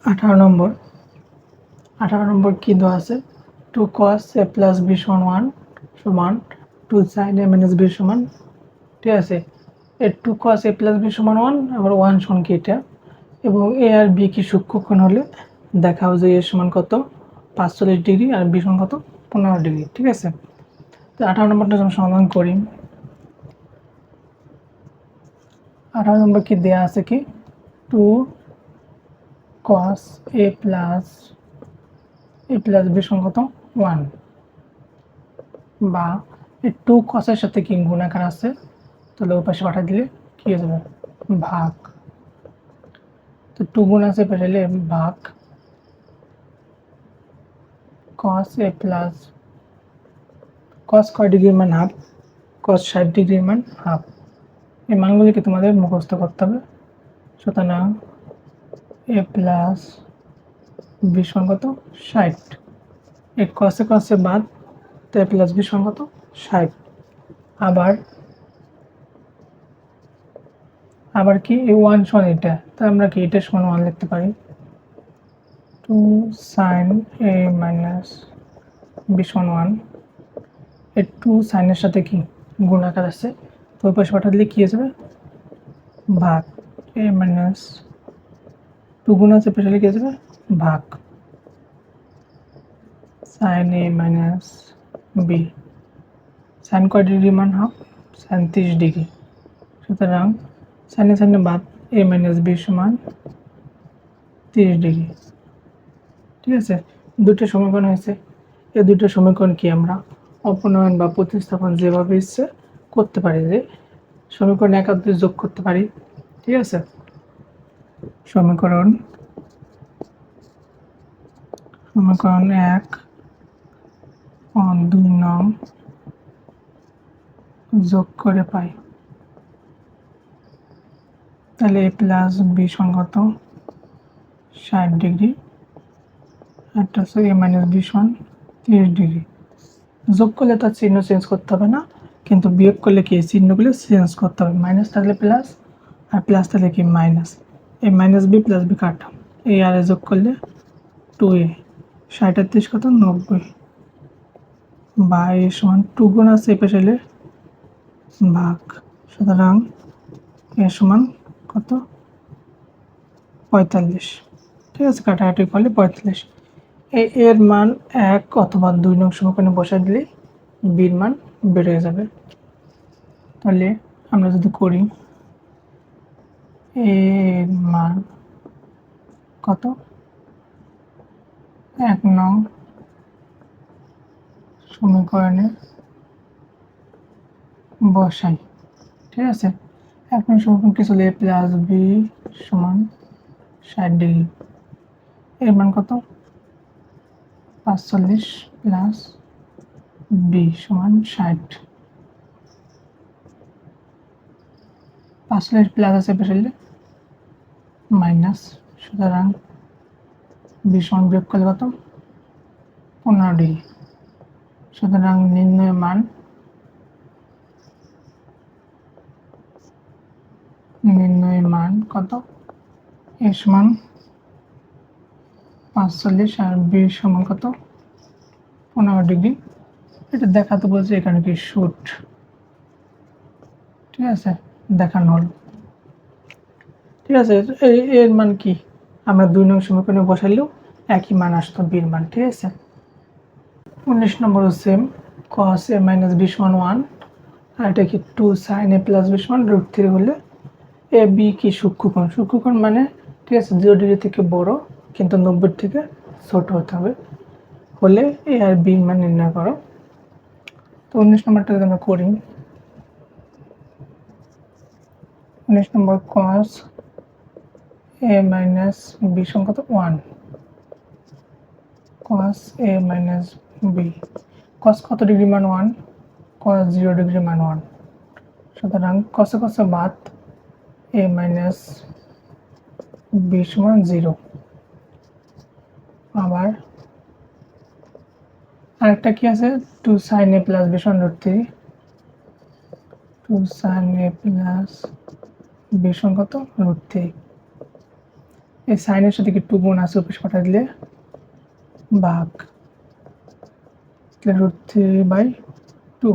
18 নম্বর কি দেওয়া আছে 2 cos a plus b সমান 1 2 sin a minus b সমান, ঠিক আছে। এই 2 cos a plus b সমান 1 আবার 1 সমান কি এটা, এবং a আর b কি সূক্ষ্মকোণ হলে দেখাও যে a সমান কত 45 ডিগ্রি আর b সমান কত 15 ডিগ্রি, ঠিক আছে। তো 18 নম্বরটা আমরা সমাধান করি। 18 নম্বর কি দেয়া আছে কি 2 cos a plus b সমান কত 1, বা এই 2 cos এর সাথে কি গুণাকার আছে, তাহলে ওই পাশে পাঠা দিলে কি হয়ে যাবে ভাগ। তো 2 গুণ আছে পেলে ভাগ cos a plus cos কয় ডিগ্রির মান হাফ, cos 60 ডিগ্রির মান হাফ। এই মানগুলিকে তোমাদের মুখস্থ করতে হবে। সুতরাং a plus b সমান কত 60, এই cos এ বাদ, তো a plus b সমান কত 60। আবার কি এই 1 সমান এটা, তো আমরা কি এটা সমান 1 লিখতে পারি। 2 sin a minus b সমান 1, এই 2 sin এর সাথে কি গুণাকার আছে, তো ওই পাশে পাঠা দিলে কি হয়ে যাবে ভাগ, a minus 2 গুণ আছে পেছনে লিখে যাবে ভাগ sin a minus b, sin কয় ডিগ্রি মান হাফ, sin 30 ডিগ্রি। সুতরাং sin এ বাদ a minus b সমান 30 ডিগ্রি, ঠিক আছে। দুটো সমীকরণ হয়েছে। এই দুটো সমীকরণ কি আমরা অপনয়ন বা প্রতিস্থাপন যেভাবে ইচ্ছে করতে পারি, যে সমীকরণ একাধিক যোগ করতে পারি, ঠিক আছে। সমীকরণ 1 ও 2 নং যোগ করে পাই, তাহলে a প্লাস b সমান কত 60 ডিগ্রি, একটা হচ্ছে a মাইনাস b সমান 30 ডিগ্রি। যোগ করলে তার চিহ্ন চেঞ্জ করতে হবে না, কিন্তু বিয়োগ করলে কি চিহ্নগুলো চেঞ্জ করতে হবে, মাইনাস থাকলে প্লাস আর প্লাস থাকলে কি মাইনাস। এই মাইনাস বি প্লাস বি কাটা, এই আর যোগ করলে 2a, 60 আর 30 কত 90, বা এ সমান 2 গুণ আছে এই পাশে এলে ভাগ। সুতরাং এ সমান কত 45, ঠিক আছে। কাটাকাটি করলে 45। এর মান 1 অথবা 2 নং সমীকরণে বসাই দিলে বির মান বের হয়ে যাবে। তাহলে আমরা যদি করি এর মান কত 1 নং সমীকরণে বসাই, ঠিক আছে। 1 নং সমীকরণ কি ছিল a প্লাস b সমান 60 ডিগ্রি, এর মান কত 45 প্লাস b সমান 60, 45 প্লাস আছে পেছলে মাইনাস। সুতরাং b সমান বিয়োগ করলে কত 15 ডিগ্রি। সুতরাং নির্ণয় মান কত a সমান 45 আর b সমান কত 15 ডিগ্রি। এটা দেখাতে বলছে এখানে কি শুট, ঠিক আছে, দেখানো হলো, ঠিক আছে। এর মান কি আমরা 2 নং সমীকরণে বসাইলেও একই মান আসতো বির মান, ঠিক আছে। 19 নম্বর same cos a minus b সমান 1, আর এটা কি 2 sin a plus b সমান √3 হলে a b কি সূক্ষ্মকোণ মানে, ঠিক আছে, 0 ডিগ্রি থেকে বড় কিন্তু 90 থেকে ছোট হতে হবে, হলে a আর b মান নির্ণয় করো। তো 19 নম্বরটা যদি আমরা করি, 19 নম্বর cos a minus b সমান কত 1, cos a minus b, cos কত ডিগ্রি মান 1, cos 0 ডিগ্রি মান 1। সুতরাং cos এ বাদ a minus b সমান 0। আবার আরেকটা কি আছে 2 sin a plus b সমান √3, 2 sin a plus b সমান কত √3। এই সাইনের সাথে কি 2 গুণ আছে উপরে পাঠা দিলে ভাগ √3/2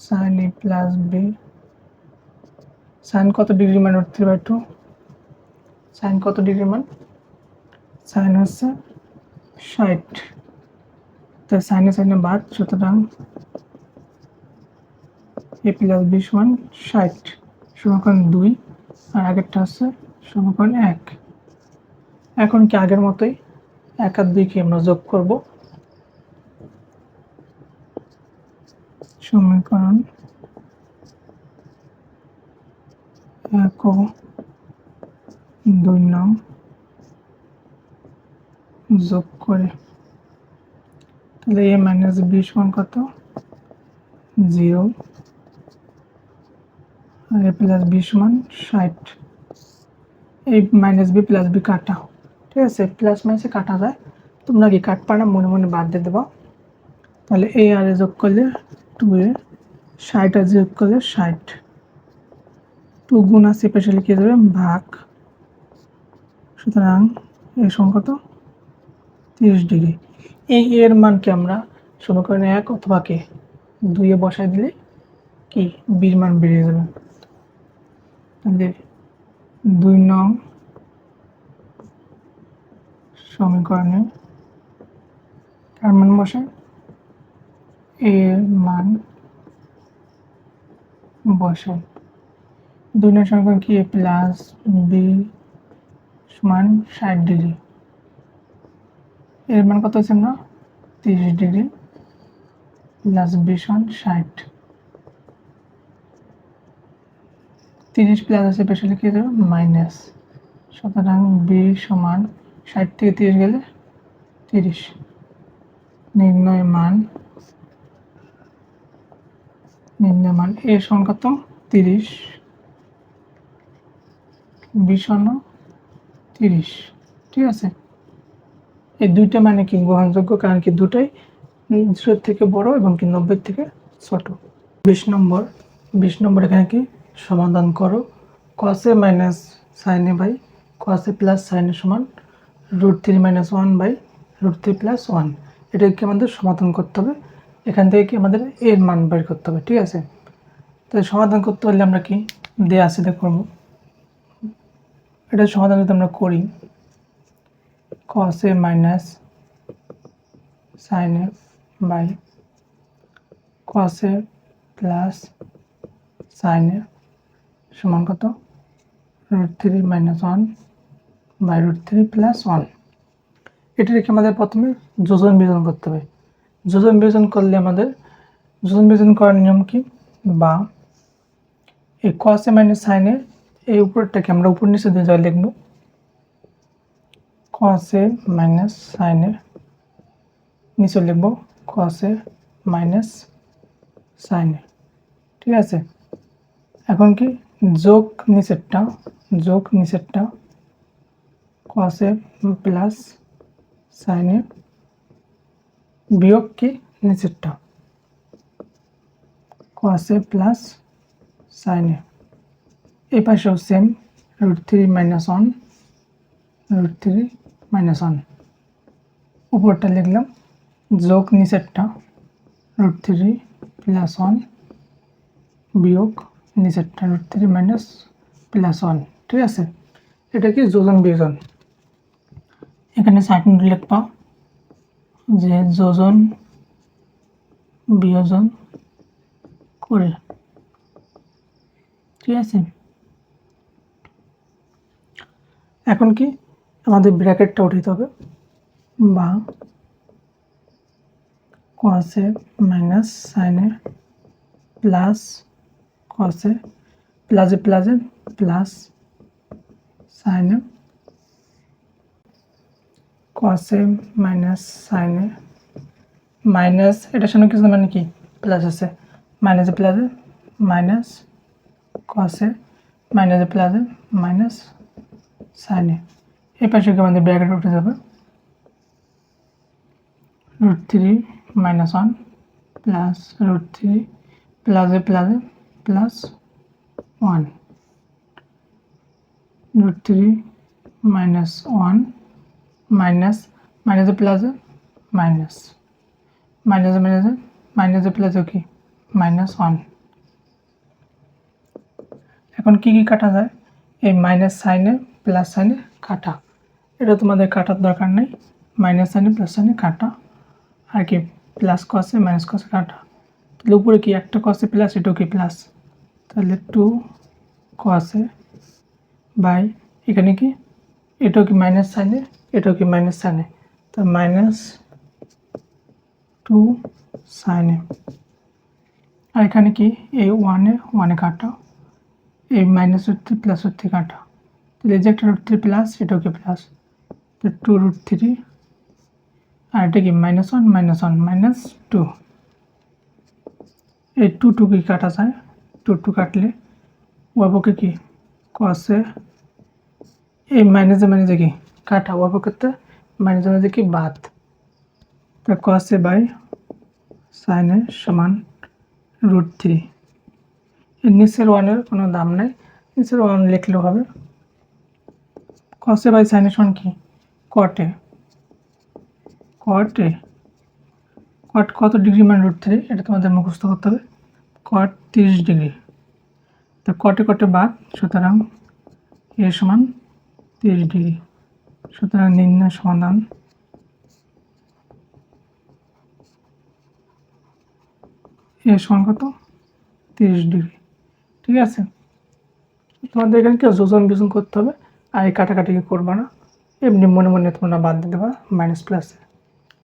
sin a plus B sine কত ডিগ্রি মান √3/2 সাইন কত ডিগ্রি মান সাইন হচ্ছে 60 তো সাইনে সাইনে বাদ সুতরাং a প্লাস বি সমান 60 সমীকরণ 2 আর আগেরটা হচ্ছে সমীকরণ 1 এখন কি আগের মতোই 1 আর 2 কে আমরা যোগ করব সমীকরণ 1 ও 2 নং যোগ করে তাহলে a মাইনাস বি সমান কত 0 আর a প্লাস বি সমান 60 এই মাইনাস বি প্লাস বি কাটা ঠিক আছে প্লাস মাইনাসে কাটা যায় তোমরা কি কাটবা না মনে মনে বাদ দিয়ে দেবা তাহলে a আর a যোগ করলে 2a 60 আর যোগ করলে 60 2 গুণ আছে পাশে লিখে দেবে ভাগ সুতরাং এই সমান কত 30 ডিগ্রি এই এর মানকে আমরা সমীকরণ 1 অথবা কে 2 এ বসায় দিলে কি বির মান বেরিয়ে যাবে তাহলে 2 নং সমীকরণে কার মান বসে a এর মান বসে 2 নং সমীকরণ কি a প্লাস বি সমান 60 ডিগ্রি এর মান কত হচ্ছে না 30 ডিগ্রি প্লাস বি সমান 60 30 প্লাস আছে পেছনে লিখে দেবো মাইনাস সুতরাং বি সমান 60 থেকে 30 গেলে 30 নির্ণয় মান এ সমান কত 30 বি সমান 30 ঠিক আছে এই দুইটা মানে কি গ্রহণযোগ্য কারণ কি দুটাই 0 থেকে বড় এবং কি 90 থেকে ছোট 20 নম্বর এখানে কি সমাধান করো cos a minus sin a by cos a plus sin a সমান √3 - 1 / √3 + 1 এটাকে আমাদের সমাধান করতে হবে এখান থেকে কি আমাদের এর মান বের করতে হবে ঠিক আছে তাই সমাধান করতে হলে আমরা কি দেয়া আছে দেখো এটা সমাধান যদি আমরা করি cos a minus sin a by cos a plus sin a সমান কত √3 - 1 / √3 + 1 এটা রেখে আমাদের প্রথমে যোজন বিয়োজন করতে হবে যোজন বিয়োজন করলে আমাদের যোজন বিয়োজন করার নিয়ম কি বা এই cos a - sin a এই উপরটাকে আমরা উপর নিচে দিয়ে যাই লিখব cos a - sin a নিচে লিখব cos a - sin a ঠিক আছে এখন কি যোগ নিচেরটা cos a plus sin a বিয়োগ কি নিচেরটা cos a plus sin a এই পাশেও সেম √3 - 1 √3 - 1 উপরটা লিখলাম যোগ নিচেরটা √3 + 1 বিয়োগ নিচেরটা √3 - +1 ঠিক আছে এটা কি যোজন বিয়োজন এখানে সাইন লিখবা যে যোজন বিয়োজন করে ঠিক আছে এখন কি আমাদের ব্র্যাকেটটা উঠাতে হবে বা cos a minus sin a plus cos a plus plus sin a cos a minus sin a minus এটার সামনে কিছু মানে কি প্লাস আছে minus plus minus cos a plus minus sin a এই পাশে আমাদের ব্র্যাকেট উঠে যাবে √3 - 1 plus √3 plus plus 1 √3 minus 1 minus মাইনাসে প্লাসে মাইনাস মাইনাসে মাইনাসে মাইনাসে প্লাসে কি -1। এখন কি কি কাটা যায়? এই মাইনাস সাইনে প্লাস সাইনে কাটা, এটা তোমাদের কাটার দরকার নেই। মাইনাস সাইনে প্লাস সাইনে কাটা, আর কি প্লাস কসে মাইনাস কসে কাটা। তাহলে উপরে কি একটা কসে প্লাস, এটাও কি প্লাস, তাহলে 2 কসে বাই এখানে কি এটাও কি মাইনাস সাইনে, এটাও কি মাইনাস সাইনে, তো -2 সাইনে। আর এখানে কি এই ওয়ানে কাটা, এই -√3 +√3 কাটা, তাহলে এই যে একটা √3 প্লাস, এটাও কি প্লাস, তো 2√3 আর এটা কি -1 -2। এই 2 কি কাটা যায়, 2 কাটলে ওয়াবকে কি কসে, এই মাইনাসে কি কাটা, ওয়াবকে মাইনাসে কি বাদ, তো কসে বাই সাইনে সমান √3। এর নিচের ওয়ানের কোনো দাম নাই, নিচের ওয়ান লিখলেও হবে। কসে বাই সাইনে সমান কি কটে, কট কত ডিগ্রি মানে √3, এটা তোমাদের মুখস্থ করতে হবে। কট 30 ডিগ্রি, তো কটে কটে বাদ, সুতরাং এ সমান 30 ডিগ্রি। সুতরাং নির্ণয় সমাধান এ সমান কত 30 ডিগ্রি। ঠিক আছে, তোমাদের এখানে কেউ যোজন বিজন করতে হবে, আর এই কাটাকাটি করবা না, এমনি মনে মনে তোমরা বাদ দিয়ে দেবা মাইনাস প্লাসে।